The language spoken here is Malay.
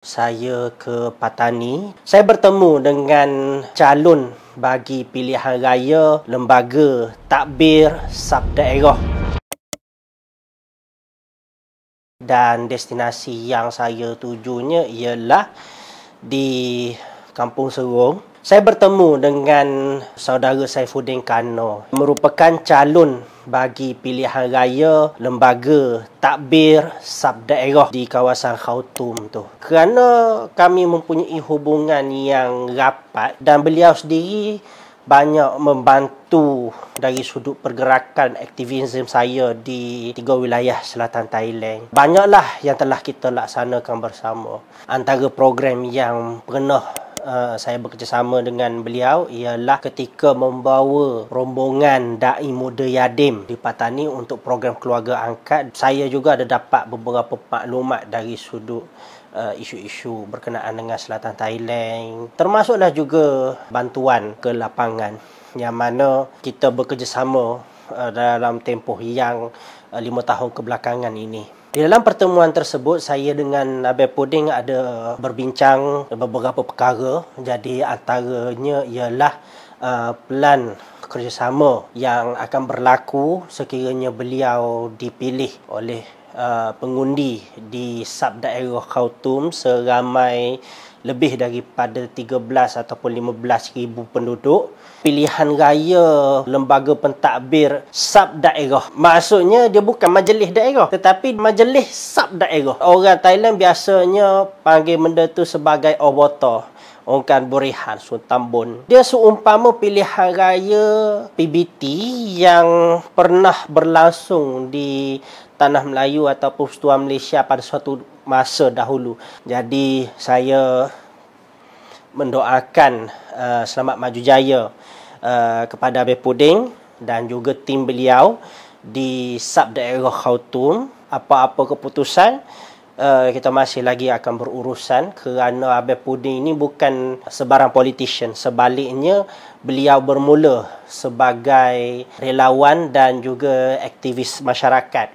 Saya ke Patani. Saya bertemu dengan calon bagi pilihan raya Lembaga Takbir Sub-Daerah. Dan destinasi yang saya tujunya ialah di Kampung Serong. Saya bertemu dengan saudara Saifuddin Kano, merupakan calon bagi pilihan raya Lembaga Takbir Sub-Daerah di kawasan Khartoum tu. Kerana kami mempunyai hubungan yang rapat dan beliau sendiri banyak membantu dari sudut pergerakan aktivisme saya di 3 wilayah selatan Thailand. Banyaklah yang telah kita laksanakan bersama. Antara program yang pernah saya bekerjasama dengan beliau ialah ketika membawa rombongan Dai Muda Yadim di Patani untuk program keluarga angkat. Saya juga ada dapat beberapa maklumat dari sudut isu-isu berkenaan dengan selatan Thailand. Termasuklah juga bantuan ke lapangan yang mana kita bekerjasama dalam tempoh yang 5 tahun kebelakangan ini. Di dalam pertemuan tersebut, saya dengan Abang Puding ada berbincang beberapa perkara. Jadi antaranya ialah pelan kerjasama yang akan berlaku sekiranya beliau dipilih oleh pengundi di Sub-Daerah Khartoum seramai lebih daripada 13 ataupun 15,000 penduduk. Pilihan raya Lembaga Pentadbir Sub-Daerah. Maksudnya dia bukan majlis daerah tetapi majlis sub-daerah. Orang Thailand biasanya panggil benda tu sebagai Obota, Ongkan Burihan Suntambun. Dia seumpama pilihan raya PBT yang pernah berlangsung di Tanah Melayu ataupun Persatuan Malaysia pada suatu masa dahulu. Jadi saya mendoakan selamat maju jaya kepada Abang Puding dan juga tim beliau di Sub-Daerah Khartoum. Apa-apa keputusan kita masih lagi akan berurusan kerana Abang Puding ini bukan sebarang politician. Sebaliknya beliau bermula sebagai relawan dan juga aktivis masyarakat.